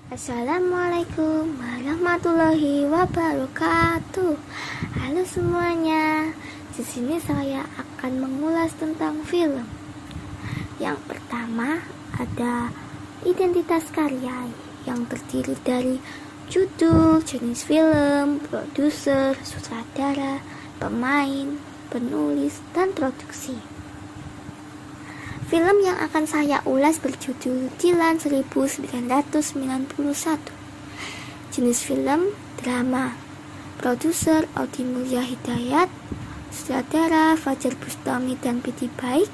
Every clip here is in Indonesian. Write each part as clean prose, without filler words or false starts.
Assalamualaikum warahmatullahi wabarakatuh. Halo semuanya. Di sini saya akan mengulas tentang film. Yang pertama ada identitas karya yang terdiri dari judul, jenis film, produser, sutradara, pemain, penulis, dan produksi. Film yang akan saya ulas berjudul Dilan 1991. Jenis film drama. Produser Audi Mulya Hidayat, sutradara Fajar Bustami dan Piti Baik.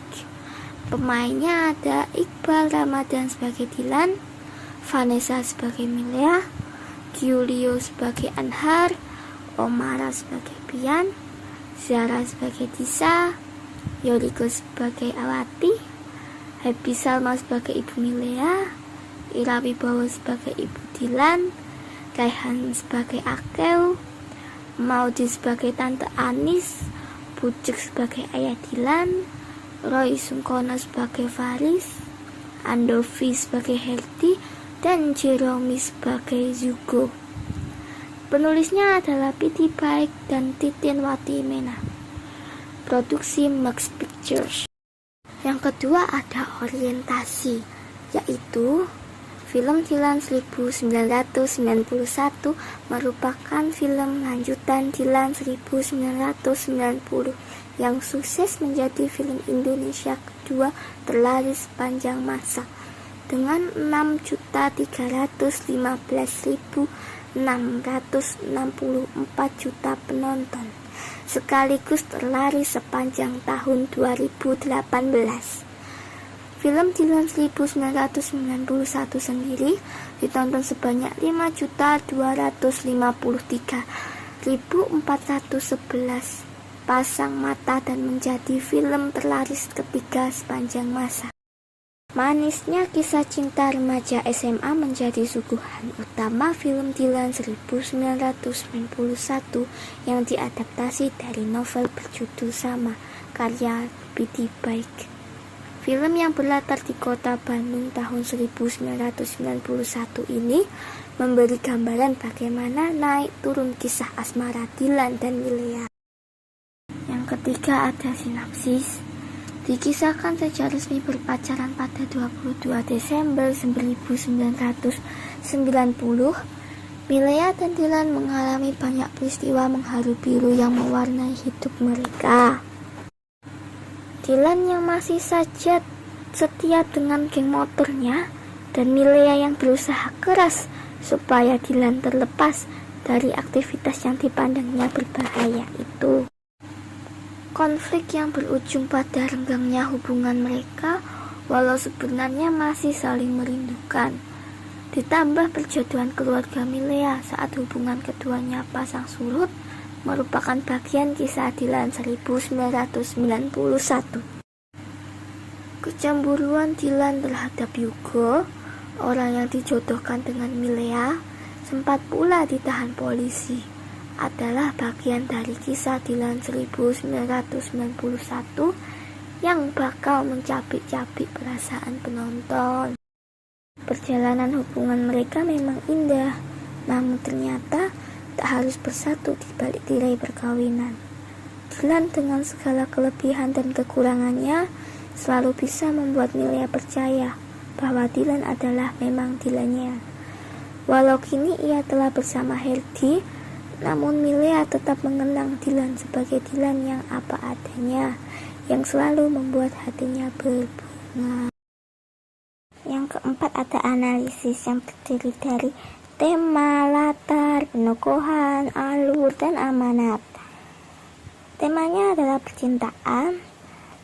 Pemainnya ada Iqbal Ramadan sebagai Dilan, Vanessa sebagai Milea, Giulio sebagai Anhar, Omara sebagai Pian, Zara sebagai Disa, Yoriko sebagai Awati, Happy Salma sebagai Ibu Milea, Ira Wibowo sebagai Ibu Dilan, Raihan sebagai Akew, Maudi sebagai Tante Anis, Bucek sebagai Ayah Dilan, Roy Sungkono sebagai Faris, Andovi sebagai Herdi, dan Jeromi sebagai Zugo. Penulisnya adalah Piti Baik dan Titin Wati Mena. Produksi Max Pictures. Yang kedua ada orientasi, yaitu film Dilan 1991 merupakan film lanjutan Dilan 1990 yang sukses menjadi film Indonesia kedua terlaris sepanjang masa dengan 6.315.664 juta penonton, sekaligus terlaris sepanjang tahun 2018. Film Dilan 1991 sendiri ditonton sebanyak 5.253.411 pasang mata dan menjadi film terlaris ketiga sepanjang masa. Manisnya kisah cinta remaja SMA menjadi suguhan utama film Dilan 1991 yang diadaptasi dari novel berjudul sama karya Piti Baik. Film yang berlatar di kota Bandung tahun 1991 ini memberi gambaran bagaimana naik turun kisah asmara Dilan dan Milea. Yang ketiga ada sinopsis. Dikisahkan sejak resmi berpacaran pada 22 Desember 1990, Milea dan Dilan mengalami banyak peristiwa mengharu biru yang mewarnai hidup mereka. Dilan yang masih saja setia dengan geng motornya, dan Milea yang berusaha keras supaya Dilan terlepas dari aktivitas yang dipandangnya berbahaya itu. Konflik yang berujung pada renggangnya hubungan mereka, walau sebenarnya masih saling merindukan. Ditambah perjodohan keluarga Milea saat hubungan keduanya pasang surut, merupakan bagian kisah Dilan 1991. Kecemburuan Dilan terhadap Yugo, orang yang dijodohkan dengan Milea, sempat pula ditahan polisi, adalah bagian dari kisah Dilan 1991 yang bakal mencabik-cabik perasaan penonton. Perjalanan hubungan mereka memang indah, namun ternyata tak harus bersatu di balik tirai perkawinan. Dilan dengan segala kelebihan dan kekurangannya selalu bisa membuat Milea percaya bahwa Dilan adalah memang Dilannya. Walau kini ia telah bersama Herdi, namun Milea tetap mengenang Dilan sebagai Dilan yang apa adanya, yang selalu membuat hatinya berbunga. Yang keempat ada analisis yang terdiri dari tema, latar, penokohan, alur, dan amanat. Temanya adalah percintaan.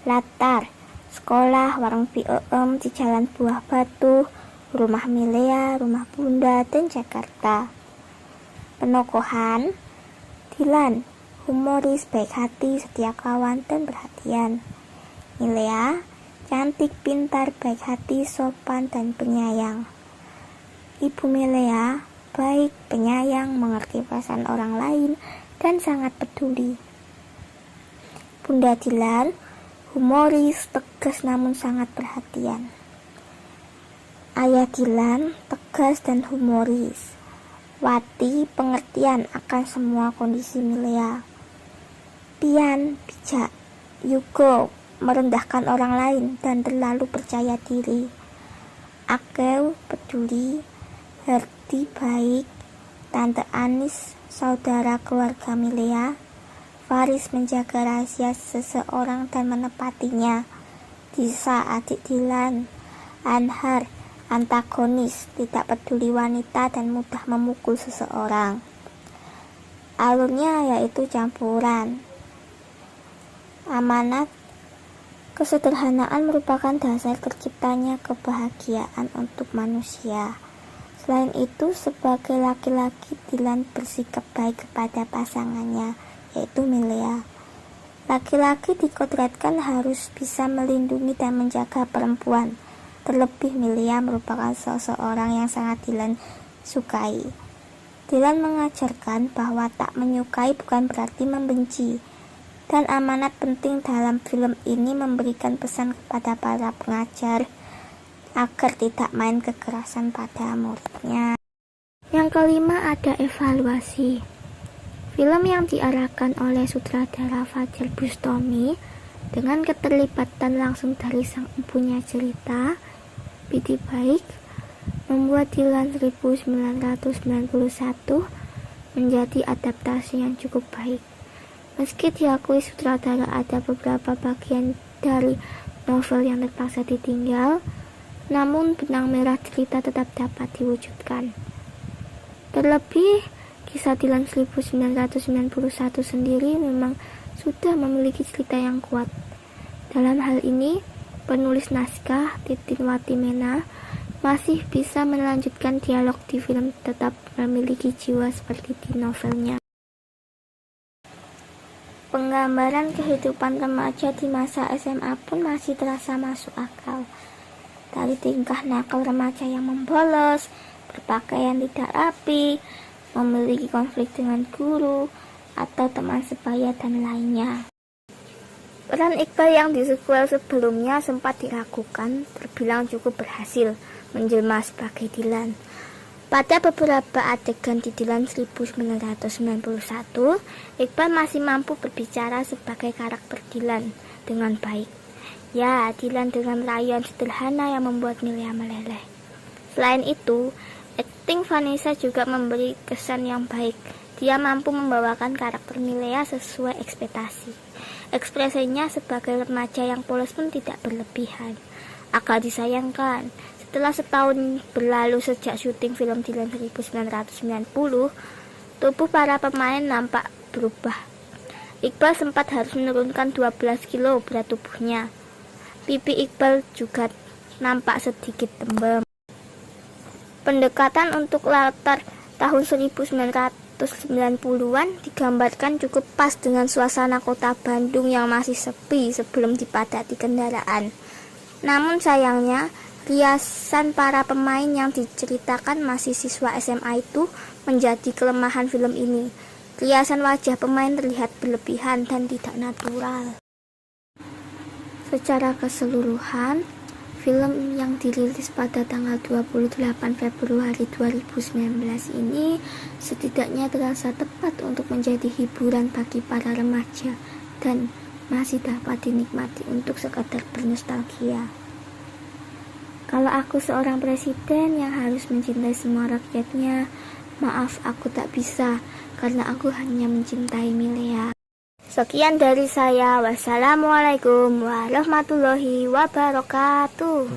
Latar, sekolah, warung Piem di Jalan Buah Batu, rumah Milea, rumah Bunda, dan Jakarta. Penokohan, Dilan, humoris, baik hati, setia kawan, dan perhatian. Milea, cantik, pintar, baik hati, sopan, dan penyayang. Ibu Milea, baik, penyayang, mengerti perasaan orang lain, dan sangat peduli. Bunda Dilan, humoris, tegas namun sangat perhatian. Ayah Dilan, tegas tegas dan humoris. Wati pengertian akan semua kondisi Milea. Pian bijak. Yugo merendahkan orang lain dan terlalu percaya diri. Akeu peduli. Herdi baik. Tante Anis saudara keluarga Milea. Faris menjaga rahasia seseorang dan menepatinya. Disa adik Dilan. Anhar antagonis, tidak peduli wanita dan mudah memukul seseorang. Alurnya yaitu campuran. Amanat. Kesederhanaan merupakan dasar terciptanya kebahagiaan untuk manusia. Selain itu, sebagai laki-laki, Dilan bersikap baik kepada pasangannya, yaitu Milea. Laki-laki dikodratkan harus bisa melindungi dan menjaga perempuan. Terlebih Milea merupakan seseorang yang sangat Dilan sukai. Dilan mengajarkan bahwa tak menyukai bukan berarti membenci. Dan amanat penting dalam film ini memberikan pesan kepada para pengajar agar tidak main kekerasan pada muridnya. Yang kelima ada evaluasi. Film yang diarahkan oleh sutradara Fajar Bustami dengan keterlibatan langsung dari sang ibunya cerita, Piti Baik, membuat Dilan 1991 menjadi adaptasi yang cukup baik. Meski diakui sutradara ada beberapa bagian dari novel yang terpaksa ditinggal, namun benang merah cerita tetap dapat diwujudkan. Terlebih, kisah Dilan 1991 sendiri memang sudah memiliki cerita yang kuat. Dalam hal ini, penulis naskah Titin Watimena masih bisa melanjutkan dialog di film tetap memiliki jiwa seperti di novelnya. Penggambaran kehidupan remaja di masa SMA pun masih terasa masuk akal. Dari tingkah nakal remaja yang membolos, berpakaian tidak rapi, memiliki konflik dengan guru, atau teman sebaya dan lainnya. Peran Iqbal yang di sequel sebelumnya sempat diragukan, terbilang cukup berhasil menjelma sebagai Dilan. Pada beberapa adegan di Dilan 1991, Iqbal masih mampu berbicara sebagai karakter Dilan dengan baik. Ya, Dilan dengan rayuan sederhana yang membuat Milea meleleh. Selain itu, akting Vanessa juga memberi kesan yang baik. Dia mampu membawakan karakter Milea sesuai ekspektasi. Ekspresinya sebagai remaja yang polos pun tidak berlebihan. Agak disayangkan, setelah setahun berlalu sejak syuting film Dilan 1990, tubuh para pemain nampak berubah. Iqbal sempat harus menurunkan 12 kilo berat tubuhnya. Pipi Iqbal juga nampak sedikit tembem. Pendekatan untuk latar tahun 1990-an digambarkan cukup pas dengan suasana kota Bandung yang masih sepi sebelum dipadati kendaraan. Namun sayangnya, riasan para pemain yang diceritakan masih siswa SMA itu menjadi kelemahan film ini. Riasan wajah pemain terlihat berlebihan dan tidak natural. Secara keseluruhan, film yang dirilis pada tanggal 28 Februari 2019 ini setidaknya terasa tepat untuk menjadi hiburan bagi para remaja dan masih dapat dinikmati untuk sekadar bernostalgia. Kalau aku seorang presiden yang harus mencintai semua rakyatnya, maaf aku tak bisa karena aku hanya mencintai Milea. Sekian dari saya. Wassalamualaikum warahmatullahi wabarakatuh.